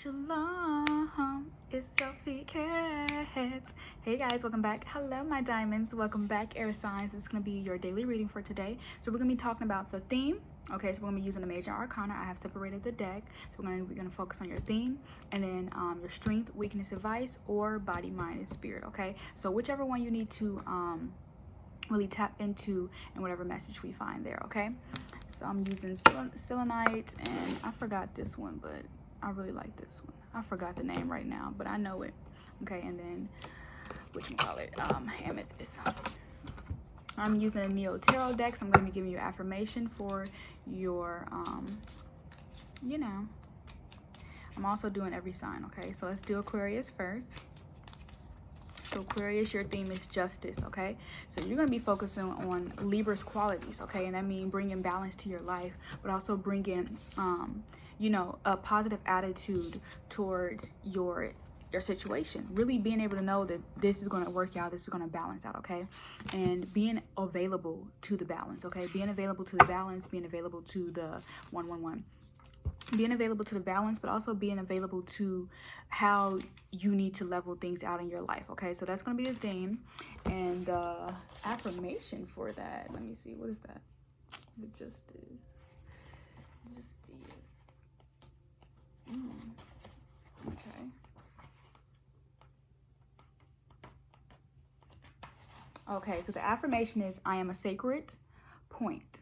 Shalom, it's Sophie Cat. Hey guys, welcome back. Hello my diamonds, welcome back air signs. It's going to be your daily reading for today. So we're going to be talking about the theme. Okay, so we're going to be using the major arcana. I have separated the deck. So we're going to focus on your theme and then your strength, weakness, advice, or body, mind, and spirit. Okay, so whichever one you need to really tap into and whatever message we find there. Okay, so I'm using selenite, and I forgot this one, but I really like this one. I forgot the name right now, but I know it. Okay, and then amethyst. I'm using a Neo Tarot deck, so I'm going to be giving you affirmation for your I'm also doing every sign. Okay, so let's do Aquarius first. So Aquarius, your theme is justice. Okay, so you're going to be focusing on Libra's qualities. Okay, and that means bringing balance to your life, but also bringing a positive attitude towards your situation. Really being able to know that this is going to work out, this is going to balance out. Okay, and being available to the balance. Okay, being available to the balance, being available to the 111. Being available to the balance, but also being available to how you need to level things out in your life. Okay, so that's going to be the theme. And the affirmation for that, let me see, what is that? The justice. Okay. Okay, so the affirmation is, I am a sacred point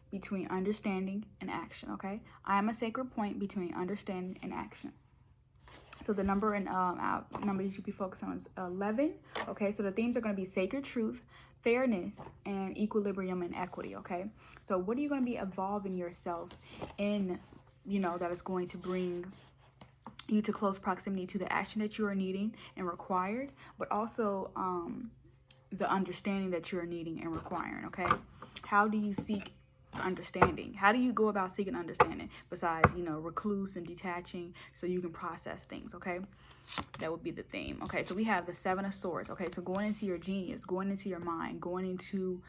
between understanding and action. Okay, I am a sacred point between understanding and action. So the number and number you should be focused on is 11. Okay, so the themes are going to be sacred truth, fairness, and equilibrium and equity. Okay, so what are you going to be evolving yourself in, that is going to bring you to close proximity to the action that you are needing and required, but also the understanding that you're needing and requiring. Okay, how do you seek understanding? How do you go about seeking understanding besides recluse and detaching so you can process things? Okay, that would be the theme. Okay, so we have the 7 of Swords. Okay, so going into your genius, going into your mind, going into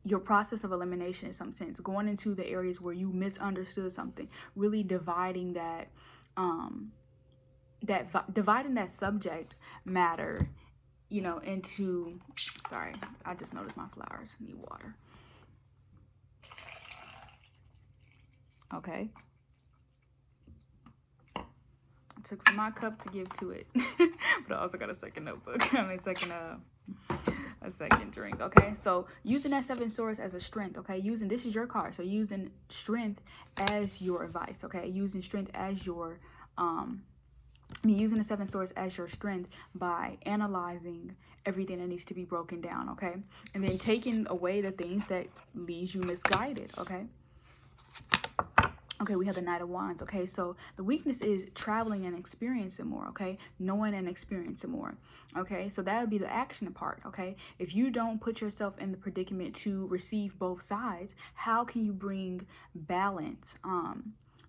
your process of elimination in some sense, going into the areas where you misunderstood something, really dividing that dividing that subject matter into, sorry, I just noticed my flowers need water. Okay, I took from my cup to give to it. But I also got a second notebook. A second drink. Okay, so using that 7 swords as a strength. Okay, this is your card, so using strength as your advice. Okay, using strength as your using the 7 swords as your strength by analyzing everything that needs to be broken down. Okay, and then taking away the things that leaves you misguided. Okay, we have the Knight of Wands. Okay, so the weakness is traveling and experiencing more. Okay, knowing and experiencing more. Okay, so that would be the action part. Okay, if you don't put yourself in the predicament to receive both sides, how can you bring balance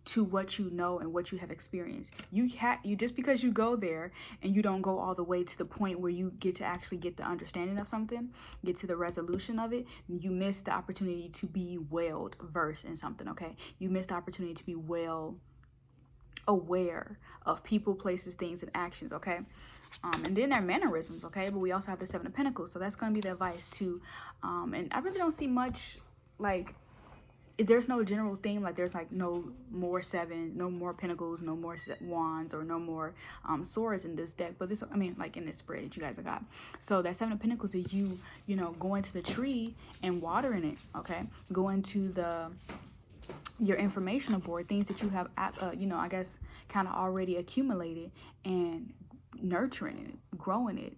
to what you know and what you have experienced? You just because you go there and you don't go all the way to the point where you get to actually get the understanding of something, get to the resolution of it, you miss the opportunity to be well versed in something. Okay, you miss the opportunity to be well aware of people, places, things, and actions. Okay, and then their mannerisms. Okay, but we also have the 7 of Pentacles, so that's going to be the advice too. And I really don't see much, like, there's no general theme, like there's like no more 7, no more pentacles, no more wands, or no more swords in this deck. But this, like in this spread that you guys have got. So that 7 of Pentacles is you going to the tree and watering it. Okay, going to your informational board, things that you have I guess kind of already accumulated, and nurturing it, growing it,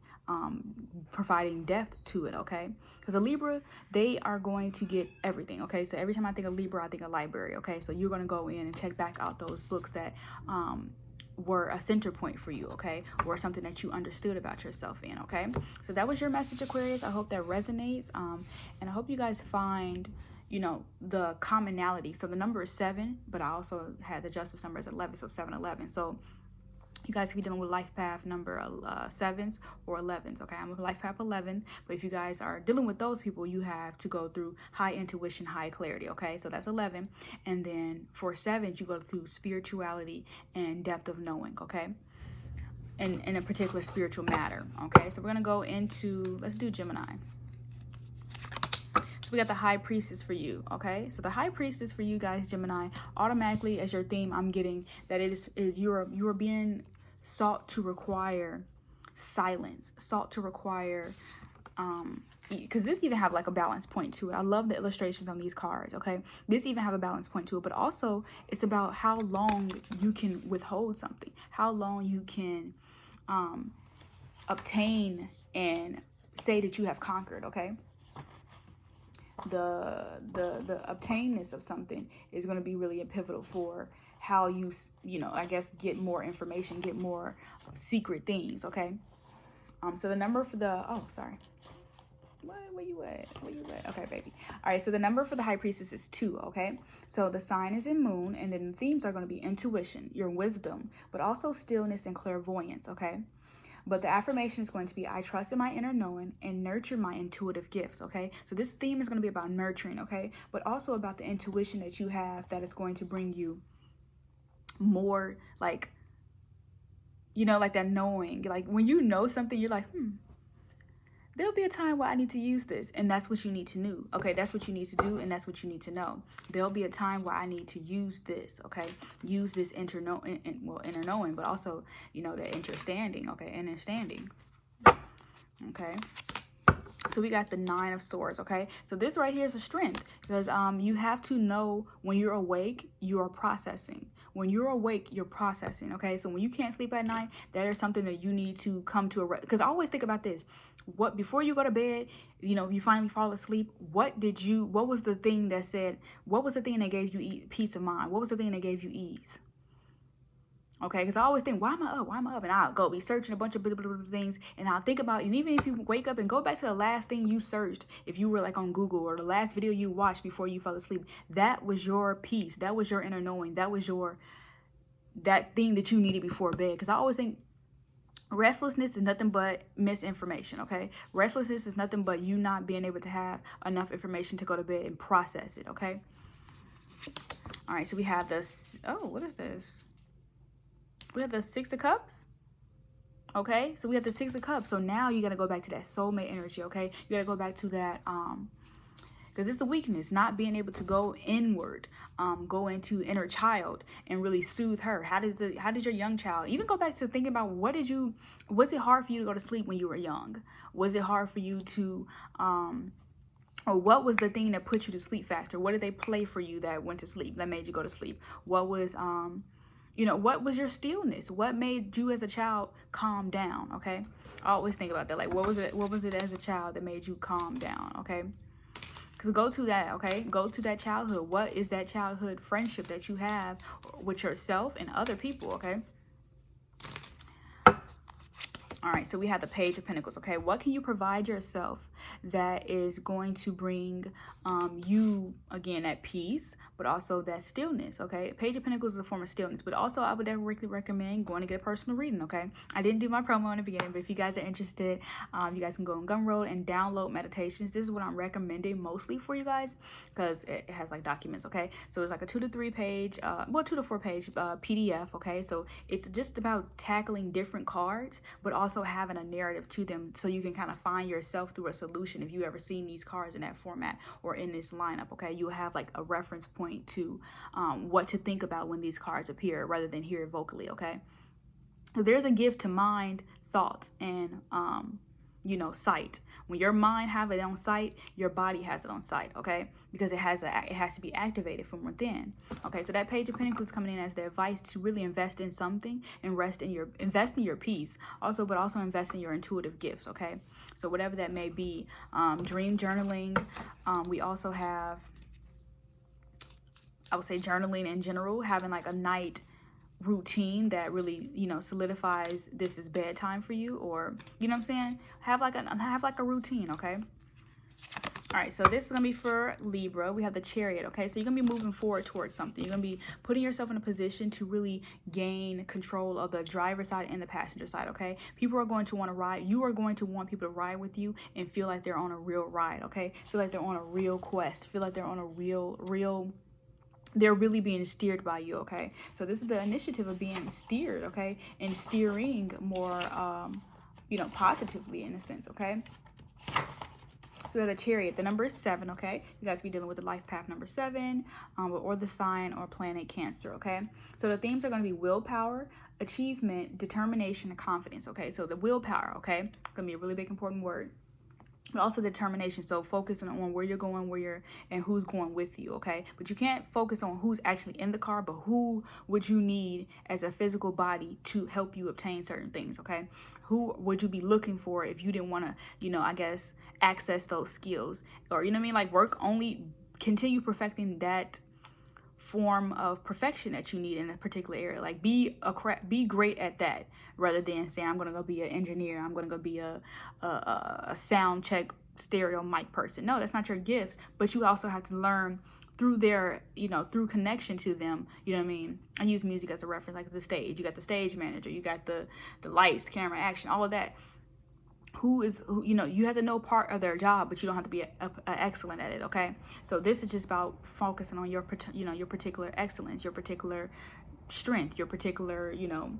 providing depth to it. Okay, because the Libra, they are going to get everything. Okay, so every time I think of Libra, I think of library. Okay, so you're going to go in and check back out those books that were a center point for you. Okay, or something that you understood about yourself in. Okay, so that was your message, Aquarius. I hope that resonates, and I hope you guys find the commonality. So the number is 7, but I also had the justice number as 11, so 711. So You guys could be dealing with life path number 7s or 11s, okay? I'm a life path 11, but if you guys are dealing with those people, you have to go through high intuition, high clarity, okay? So that's 11. And then for 7s, you go through spirituality and depth of knowing, okay? In a particular spiritual matter, okay? So we're going to go into, let's do Gemini. So we got the High Priestess for you, okay? So the High Priestess for you guys, Gemini, automatically as your theme, I'm getting that it is you're being sought to require silence, sought to require, because this even have like a balance point to it. I love the illustrations on these cards, okay? This even have a balance point to it, but also it's about how long you can withhold something, how long you can obtain and say that you have conquered, okay? The obtainness of something is going to be really pivotal for how you know, I guess, get more information, get more secret things, okay? So the number for the, oh, sorry. Where you at? Okay, baby. All right, so the number for the High Priestess is 2, okay? So the sign is in Moon, and then the themes are going to be intuition, your wisdom, but also stillness and clairvoyance, okay? But the affirmation is going to be, I trust in my inner knowing and nurture my intuitive gifts, okay? So this theme is going to be about nurturing, okay? But also about the intuition that you have that is going to bring you more, like, you know, like that knowing. Like when you know something, you're like, there'll be a time where I need to use this, and that's what you need to know, okay? That's what you need to do, and that's what you need to know. There'll be a time where I need to use this, okay? Use this inner knowing, but also, you know, the understanding, okay? Understanding, okay? So we got the 9 of Swords, okay? So this right here is a strength, because you have to know when you're awake, you are processing. When you're awake, you're processing, okay? So when you can't sleep at night, that is something that you need to come to a, because I always think about this. What, before you go to bed, you know, you finally fall asleep, what was the thing that said, what was the thing that gave you peace of mind? What was the thing that gave you ease? Okay, because I always think, why am I up? And I'll go be searching a bunch of things, and I'll think about, and even if you wake up and go back to the last thing you searched, if you were like on Google, or the last video you watched before you fell asleep, that was your peace, that was your inner knowing, that was that thing that you needed before bed. Because I always think restlessness is nothing but misinformation, okay? Restlessness is nothing but you not being able to have enough information to go to bed and process it, okay? All right, so we have this, oh, what is this? We have the 6 of Cups, okay? So we have the 6 of Cups. So now you got to go back to that soulmate energy, okay? You got to go back to that, because it's a weakness, not being able to go inward, go into inner child and really soothe her. How did your young child, even go back to thinking about, was it hard for you to go to sleep when you were young? Was it hard for you to, or what was the thing that put you to sleep faster? What did they play for you that went to sleep, that made you go to sleep? What was, you know, what was your stillness? What made you as a child calm down, okay? I always think about that. Like, what was it as a child that made you calm down, okay? Because go to that, okay? Go to that childhood. What is that childhood friendship that you have with yourself and other people, okay? All right, so we have the Page of Pentacles, okay? What can you provide yourself that is going to bring you, again, that peace, but also that stillness, okay? Page of Pentacles is a form of stillness, but also I would definitely recommend going to get a personal reading, okay? I didn't do my promo in the beginning, but if you guys are interested, you guys can go on Gumroad and download meditations. This is what I'm recommending mostly for you guys, because it has like documents, okay? So it's like a 2 to 3 page, 2 to 4 page PDF, okay? So it's just about tackling different cards, but also having a narrative to them, so you can kind of find yourself through a solution. If you ever seen these cards in that format or in this lineup, okay, you'll have like a reference point to what to think about when these cards appear, rather than hear it vocally, okay? So there's a gift to mind, thoughts, and you know, sight. When your mind have it on sight, your body has it on sight, okay? Because it has to be activated from within. Okay, so that Page of Pentacles coming in as the advice to really invest in something and invest in your peace, but also invest in your intuitive gifts, okay? So whatever that may be, dream journaling. We also have, I would say, journaling in general, having like a night routine that really, you know, solidifies this is bedtime for you, or, you know what I'm saying, have like a routine, okay? All right, so this is going to be for Libra. We have the Chariot, okay? So you're going to be moving forward towards something. You're going to be putting yourself in a position to really gain control of the driver's side and the passenger side, okay? People are going to want to ride. You are going to want people to ride with you and feel like they're on a real ride, okay? Feel like they're on a real quest. Feel like they're on a they're really being steered by you, okay? So this is the initiative of being steered, okay? And steering more, you know, positively in a sense, okay? So we have the Chariot. The number is 7, okay? You guys be dealing with the life path number 7, or the sign or planet Cancer, okay? So the themes are going to be willpower, achievement, determination, and confidence, okay? So the willpower, okay? It's going to be a really big important word. But also determination, so focusing on where you're going, and who's going with you, okay? But you can't focus on who's actually in the car, but who would you need as a physical body to help you obtain certain things, okay? Who would you be looking for if you didn't want to, you know, I guess, access those skills? Or, you know what I mean? Like, continue perfecting that form of perfection that you need in a particular area. Like, be great at that, rather than saying, I'm gonna go be an engineer, I'm gonna go be a sound check stereo mic person. No, that's not your gifts, but you also have to learn through their, you know, through connection to them. You know what I mean? I use music as a reference, like the stage. You got the stage manager, you got the lights, camera, action, all of that. Who, you know, you have to know part of their job, but you don't have to be excellent at it, okay? So this is just about focusing on your particular excellence, your particular strength, your particular, you know,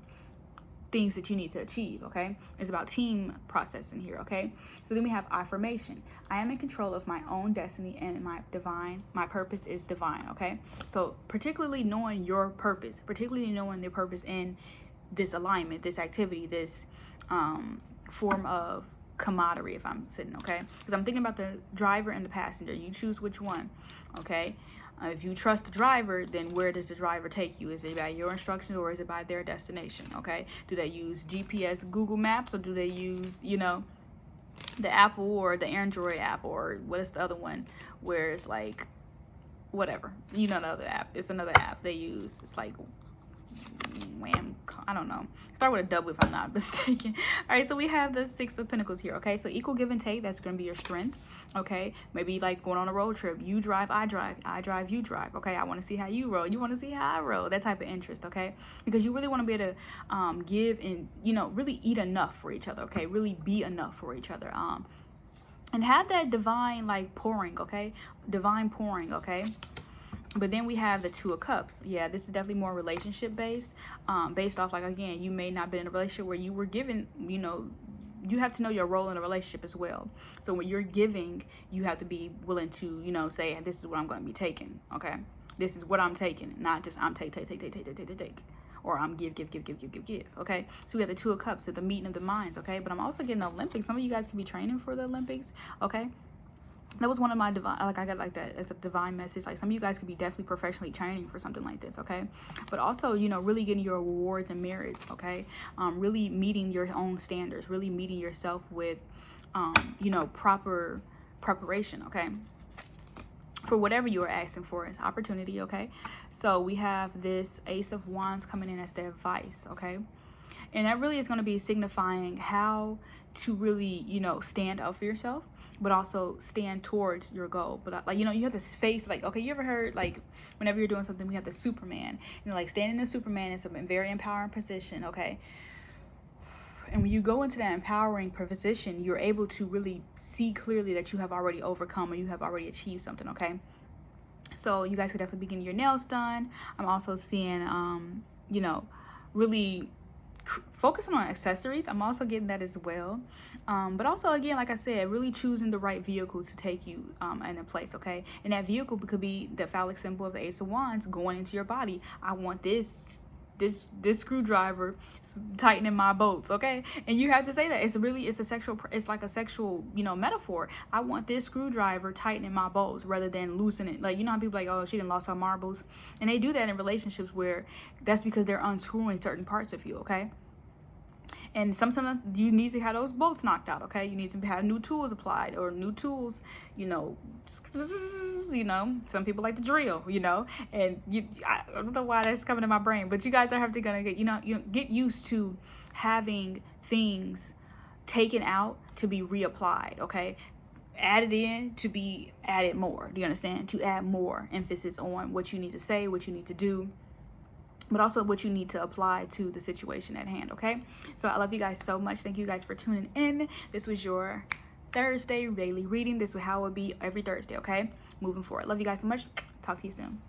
things that you need to achieve, okay? It's about team processing here, okay? So then we have affirmation. I am in control of my own destiny, and my purpose is divine, okay? So particularly knowing your purpose, particularly knowing your purpose in this alignment, this activity, this form of camaraderie, if I'm sitting, okay? Because I'm thinking about the driver and the passenger. You choose which one, okay? If you trust the driver, then where does the driver take you? Is it by your instructions, or is it by their destination, okay? Do they use GPS, Google Maps, or do they use, you know, the Apple or the Android app, or what is the other one where it's like, whatever, you know, the other app. It's another app they use. It's like I don't know. Start with a W if I'm not mistaken. All right, so we have the 6 of Pentacles here, okay? So equal give and take, that's going to be your strength, okay? Maybe like going on a road trip. You drive, I drive, you drive, okay? I want to see how you roll. You want to see how I roll. That type of interest, okay? Because you really want to be able to give and, you know, really eat enough for each other, okay? Really be enough for each other. And have that divine, like, pouring, okay? Divine pouring, okay? But then we have the 2 of Cups. Yeah, this is definitely more relationship based, based off, like, again, you may not be in a relationship where you were given, you know, you have to know your role in a relationship as well. So when you're giving, you have to be willing to, you know, say, this is what I'm going to be taking, okay? This is what I'm taking, not just I'm take, or I'm give, okay? So we have the 2 of Cups, so the meeting of the minds, okay? But I'm also getting the Olympics. Some of you guys could be training for the Olympics, okay? That was one of my divine, like, I got like that as a divine message. Like, some of you guys could be definitely professionally training for something like this, okay? But also, you know, really getting your rewards and merits, okay? Really meeting your own standards, really meeting yourself with, you know, proper preparation, okay? For whatever you are asking for, is opportunity, okay? So we have this Ace of Wands coming in as the advice, okay? And that really is going to be signifying how to really, you know, stand up for yourself, but also stand towards your goal. But, like, you know, you have this face, like, okay, you ever heard, like, whenever you're doing something, we have the Superman, you know, like, standing in Superman is a very empowering position, okay? And when you go into that empowering position, you're able to really see clearly that you have already overcome, or you have already achieved something, okay? So you guys could definitely be getting your nails done. I'm also seeing, you know, really focusing on accessories. I'm also getting that as well. But also, again, like I said, really choosing the right vehicle to take you in a place, okay? And that vehicle could be the phallic symbol of the Ace of Wands going into your body. I want this screwdriver tightening my bolts, okay? And you have to say that. It's like a sexual, you know, metaphor. I want this screwdriver tightening my bolts rather than loosening. Like, you know how people like, oh, she done lost her marbles? And they do that in relationships where that's because they're unscrewing certain parts of you, okay? And sometimes you need to have those bolts knocked out, okay? You need to have new tools applied, or new tools, you know, some people like to drill, you know? And I don't know why that's coming to my brain, but you guys are gonna get, you know, get used to having things taken out to be reapplied, okay? added in to be added more. Do you understand? To add more emphasis on what you need to say, what you need to do, but also what you need to apply to the situation at hand. Okay, so I love you guys so much. Thank you guys for tuning in. This was your Thursday daily reading. This is how it will be every Thursday. Okay, moving forward. Love you guys so much. Talk to you soon.